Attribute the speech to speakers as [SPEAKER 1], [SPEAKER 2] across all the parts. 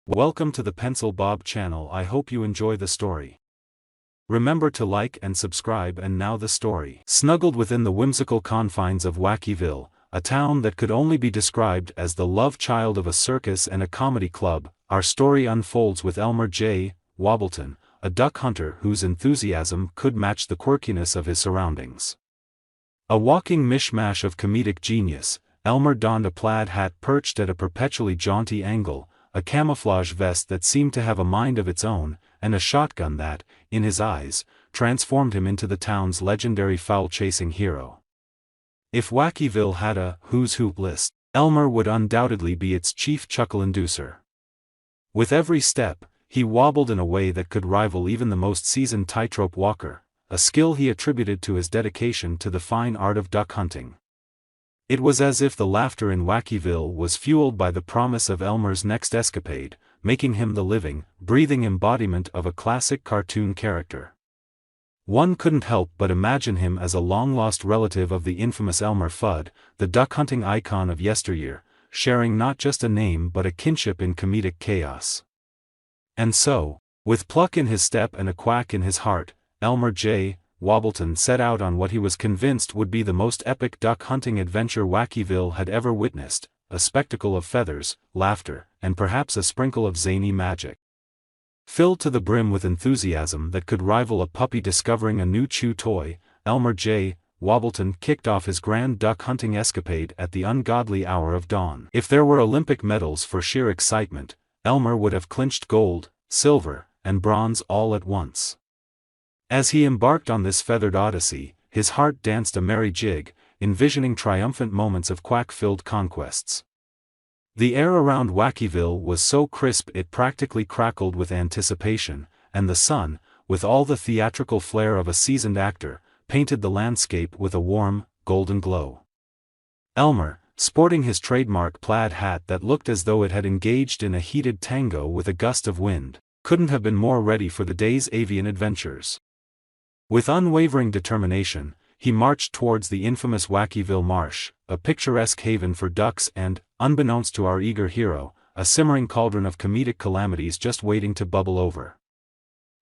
[SPEAKER 1] Welcome to the Pencil Bob channel. I hope you enjoy the story. Remember to like and subscribe. And now the story. Snuggled within the whimsical confines of Wackyville, a town that could only be described as the love child of a circus and a comedy club, our story unfolds with Elmer J. Wobbleton, a duck hunter whose enthusiasm could match the quirkiness of his surroundings. A walking mishmash of comedic genius, Elmer donned a plaid hat perched at a perpetually jaunty angle, a camouflage vest that seemed to have a mind of its own, and a shotgun that, in his eyes, transformed him into the town's legendary foul-chasing hero. If Wackyville had a who's who list, Elmer would undoubtedly be its chief chuckle-inducer. With every step, he wobbled in a way that could rival even the most seasoned tightrope walker, a skill he attributed to his dedication to the fine art of duck hunting. It was as if the laughter in Wackyville was fueled by the promise of Elmer's next escapade, making him the living, breathing embodiment of a classic cartoon character. One couldn't help but imagine him as a long-lost relative of the infamous Elmer Fudd, the duck-hunting icon of yesteryear, sharing not just a name but a kinship in comedic chaos. And so, with pluck in his step and a quack in his heart, Elmer J. Wobbleton set out on what he was convinced would be the most epic duck-hunting adventure Wackyville had ever witnessed, a spectacle of feathers, laughter, and perhaps a sprinkle of zany magic. Filled to the brim with enthusiasm that could rival a puppy discovering a new chew toy, Elmer J. Wobbleton kicked off his grand duck-hunting escapade at the ungodly hour of dawn. If there were Olympic medals for sheer excitement, Elmer would have clinched gold, silver, and bronze all at once. As he embarked on this feathered odyssey, his heart danced a merry jig, envisioning triumphant moments of quack-filled conquests. The air around Wackyville was so crisp it practically crackled with anticipation, and the sun, with all the theatrical flair of a seasoned actor, painted the landscape with a warm, golden glow. Elmer, sporting his trademark plaid hat that looked as though it had engaged in a heated tango with a gust of wind, couldn't have been more ready for the day's avian adventures. With unwavering determination, he marched towards the infamous Wackyville Marsh, a picturesque haven for ducks and, unbeknownst to our eager hero, a simmering cauldron of comedic calamities just waiting to bubble over.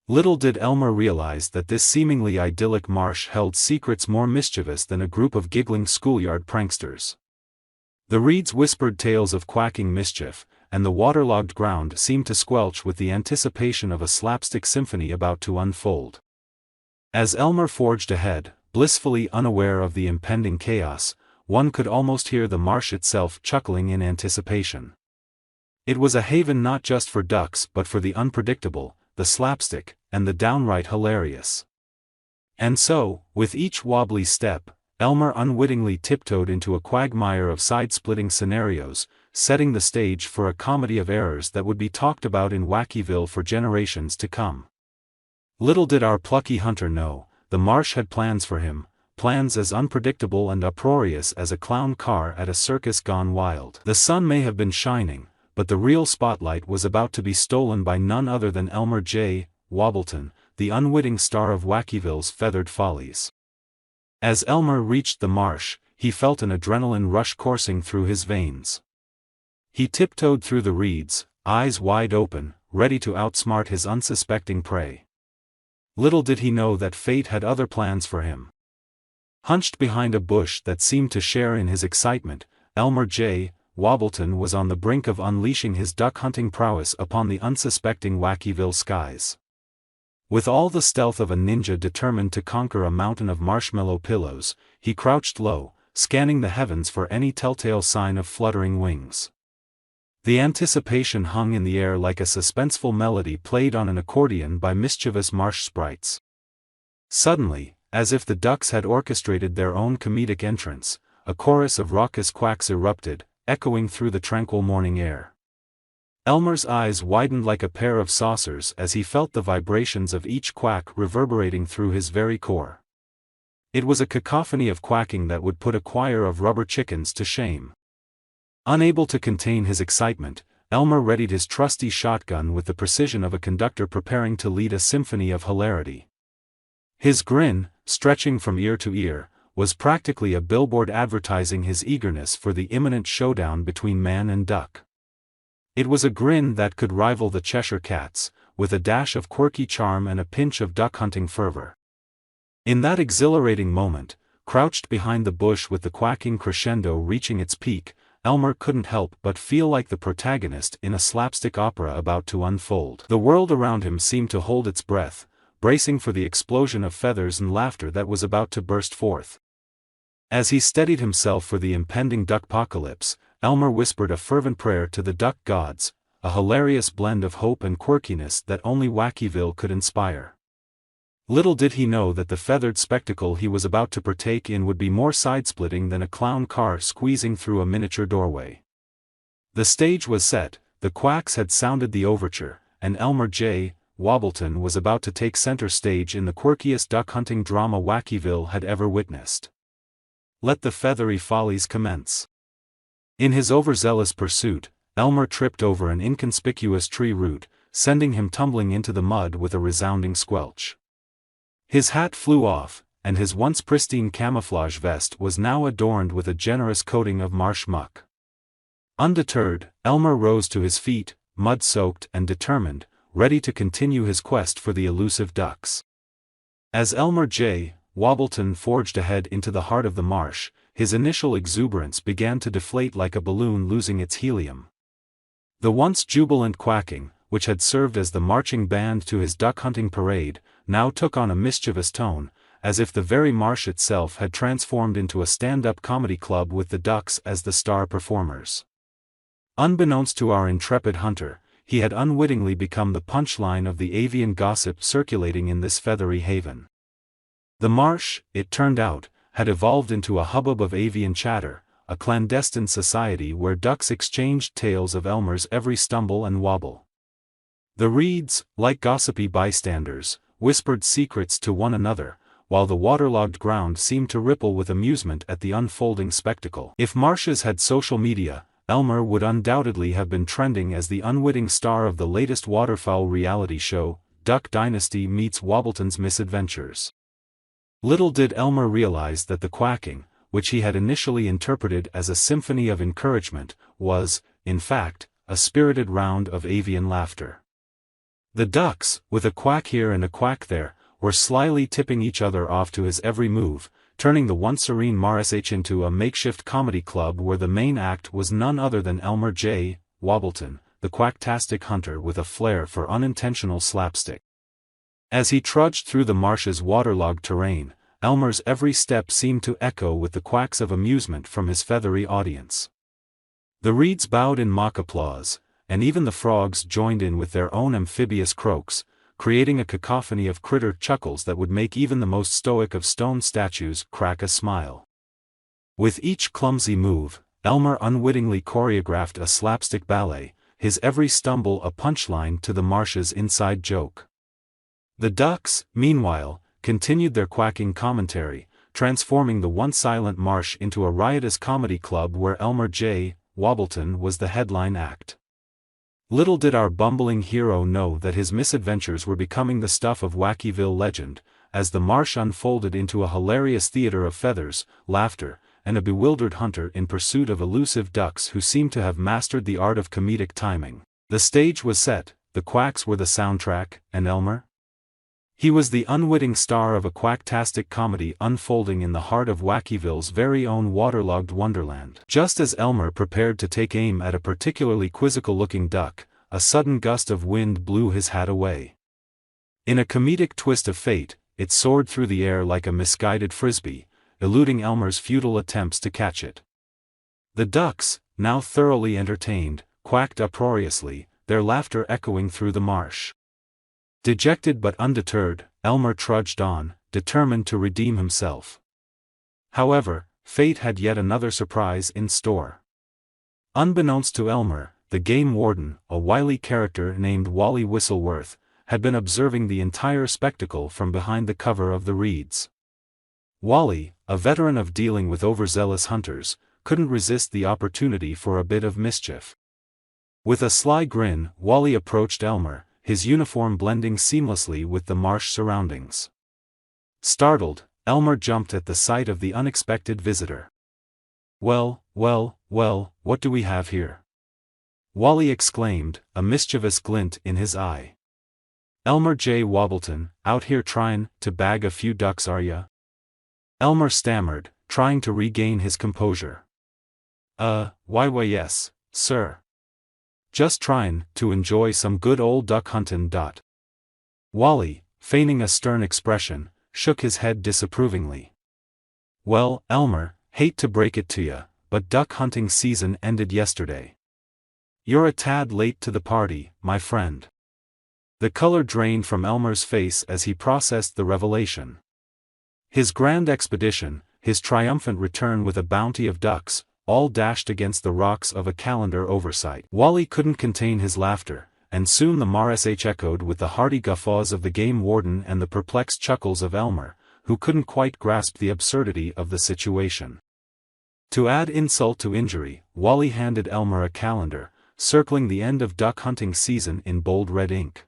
[SPEAKER 1] Little did Elmer realize that this seemingly idyllic marsh held secrets more mischievous than a group of giggling schoolyard pranksters. The reeds whispered tales of quacking mischief, and the waterlogged ground seemed to squelch with the anticipation of a slapstick symphony about to unfold. As Elmer forged ahead, blissfully unaware of the impending chaos, one could almost hear the marsh itself chuckling in anticipation. It was a haven not just for ducks but for the unpredictable, the slapstick, and the downright hilarious. And so, with each wobbly step, Elmer unwittingly tiptoed into a quagmire of side-splitting scenarios, setting the stage for a comedy of errors that would be talked about in Wackyville for generations to come. Little did our plucky hunter know, the marsh had plans for him, plans as unpredictable and uproarious as a clown car at a circus gone wild. The sun may have been shining, but the real spotlight was about to be stolen by none other than Elmer J. Wobbleton, the unwitting star of Wackyville's feathered follies. As Elmer reached the marsh, he felt an adrenaline rush coursing through his veins. He tiptoed through the reeds, eyes wide open, ready to outsmart his unsuspecting prey. Little did he know that fate had other plans for him. Hunched behind a bush that seemed to share in his excitement, Elmer J. Wobbleton was on the brink of unleashing his duck-hunting prowess upon the unsuspecting Wackyville skies. With all the stealth of a ninja determined to conquer a mountain of marshmallow pillows, he crouched low, scanning the heavens for any telltale sign of fluttering wings. The anticipation hung in the air like a suspenseful melody played on an accordion by mischievous marsh sprites. Suddenly, as if the ducks had orchestrated their own comedic entrance, a chorus of raucous quacks erupted, echoing through the tranquil morning air. Elmer's eyes widened like a pair of saucers as he felt the vibrations of each quack reverberating through his very core. It was a cacophony of quacking that would put a choir of rubber chickens to shame. Unable to contain his excitement, Elmer readied his trusty shotgun with the precision of a conductor preparing to lead a symphony of hilarity. His grin, stretching from ear to ear, was practically a billboard advertising his eagerness for the imminent showdown between man and duck. It was a grin that could rival the Cheshire Cat's, with a dash of quirky charm and a pinch of duck-hunting fervor. In that exhilarating moment, crouched behind the bush with the quacking crescendo reaching its peak, Elmer couldn't help but feel like the protagonist in a slapstick opera about to unfold. The world around him seemed to hold its breath, bracing for the explosion of feathers and laughter that was about to burst forth. As he steadied himself for the impending duckpocalypse, Elmer whispered a fervent prayer to the duck gods, a hilarious blend of hope and quirkiness that only Wackyville could inspire. Little did he know that the feathered spectacle he was about to partake in would be more side-splitting than a clown car squeezing through a miniature doorway. The stage was set, the quacks had sounded the overture, and Elmer J. Wobbleton was about to take center stage in the quirkiest duck-hunting drama Wackyville had ever witnessed. Let the feathery follies commence. In his overzealous pursuit, Elmer tripped over an inconspicuous tree root, sending him tumbling into the mud with a resounding squelch. His hat flew off, and his once pristine camouflage vest was now adorned with a generous coating of marsh muck. Undeterred, Elmer rose to his feet, mud-soaked and determined, ready to continue his quest for the elusive ducks. As Elmer J. Wobbleton forged ahead into the heart of the marsh, his initial exuberance began to deflate like a balloon losing its helium. The once jubilant quacking, which had served as the marching band to his duck-hunting parade, now took on a mischievous tone, as if the very marsh itself had transformed into a stand-up comedy club with the ducks as the star performers. Unbeknownst to our intrepid hunter, he had unwittingly become the punchline of the avian gossip circulating in this feathery haven. The marsh, it turned out, had evolved into a hubbub of avian chatter, a clandestine society where ducks exchanged tales of Elmer's every stumble and wobble. The reeds, like gossipy bystanders, whispered secrets to one another, while the waterlogged ground seemed to ripple with amusement at the unfolding spectacle. If marshes had social media, Elmer would undoubtedly have been trending as the unwitting star of the latest waterfowl reality show, Duck Dynasty meets Wobbleton's Misadventures. Little did Elmer realize that the quacking, which he had initially interpreted as a symphony of encouragement, was, in fact, a spirited round of avian laughter. The ducks, with a quack here and a quack there, were slyly tipping each other off to his every move, turning the once serene Marsh into a makeshift comedy club where the main act was none other than Elmer J. Wobbleton, the Quack-tastic hunter with a flair for unintentional slapstick. As he trudged through the marsh's waterlogged terrain, Elmer's every step seemed to echo with the quacks of amusement from his feathery audience. The reeds bowed in mock applause, and even the frogs joined in with their own amphibious croaks, creating a cacophony of critter chuckles that would make even the most stoic of stone statues crack a smile. With each clumsy move, Elmer unwittingly choreographed a slapstick ballet, his every stumble a punchline to the marsh's inside joke. The ducks, meanwhile, continued their quacking commentary, transforming the once silent marsh into a riotous comedy club where Elmer J. Wobbleton was the headline act. Little did our bumbling hero know that his misadventures were becoming the stuff of Wackyville legend, as the marsh unfolded into a hilarious theater of feathers, laughter, and a bewildered hunter in pursuit of elusive ducks who seemed to have mastered the art of comedic timing. The stage was set, the quacks were the soundtrack, and Elmer? He was the unwitting star of a quack-tastic comedy unfolding in the heart of Wackyville's very own waterlogged wonderland. Just as Elmer prepared to take aim at a particularly quizzical-looking duck, a sudden gust of wind blew his hat away. In a comedic twist of fate, it soared through the air like a misguided frisbee, eluding Elmer's futile attempts to catch it. The ducks, now thoroughly entertained, quacked uproariously, their laughter echoing through the marsh. Dejected but undeterred, Elmer trudged on, determined to redeem himself. However, fate had yet another surprise in store. Unbeknownst to Elmer, the game warden, a wily character named Wally Whistleworth, had been observing the entire spectacle from behind the cover of the reeds. Wally, a veteran of dealing with overzealous hunters, couldn't resist the opportunity for a bit of mischief. With a sly grin, Wally approached Elmer, his uniform blending seamlessly with the marsh surroundings. Startled, Elmer jumped at the sight of the unexpected visitor. Well, what do we have here? Wally exclaimed, a mischievous glint in his eye. Elmer J. Wobbleton, out here tryin' to bag a few ducks, are ya? Elmer stammered, trying to regain his composure. Why yes, sir. Just tryin' to enjoy some good old duck huntin'. Wally, feigning a stern expression, shook his head disapprovingly. Well, Elmer, hate to break it to ya, but duck hunting season ended yesterday. You're a tad late to the party, my friend. The color drained from Elmer's face as he processed the revelation. His grand expedition, his triumphant return with a bounty of ducks, all dashed against the rocks of a calendar oversight. Wally couldn't contain his laughter, and soon the Mars echoed with the hearty guffaws of the game warden and the perplexed chuckles of Elmer, who couldn't quite grasp the absurdity of the situation. To add insult to injury, Wally handed Elmer a calendar, circling the end of duck hunting season in bold red ink.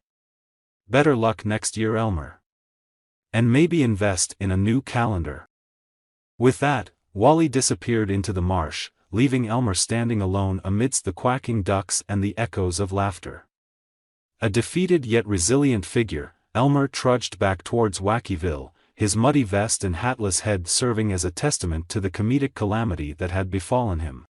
[SPEAKER 1] Better luck next year, Elmer. And maybe invest in a new calendar. With that, Wally disappeared into the marsh, leaving Elmer standing alone amidst the quacking ducks and the echoes of laughter. A defeated yet resilient figure, Elmer trudged back towards Wackyville, his muddy vest and hatless head serving as a testament to the comedic calamity that had befallen him.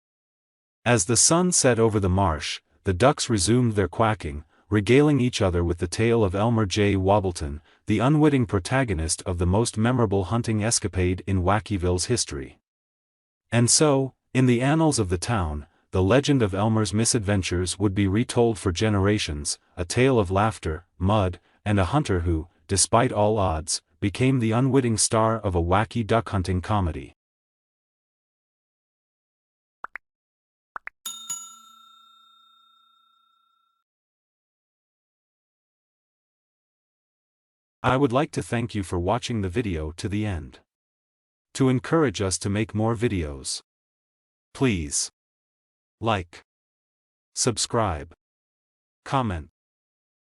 [SPEAKER 1] As the sun set over the marsh, the ducks resumed their quacking, regaling each other with the tale of Elmer J. Wobbleton, the unwitting protagonist of the most memorable hunting escapade in Wackyville's history. And so, in the annals of the town, the legend of Elmer's misadventures would be retold for generations, a tale of laughter, mud, and a hunter who, despite all odds, became the unwitting star of a wacky duck hunting comedy. I would like to thank you for watching the video to the end. To encourage us to make more videos, please like, subscribe, comment,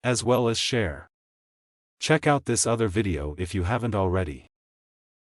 [SPEAKER 1] as well as share. Check out this other video if you haven't already.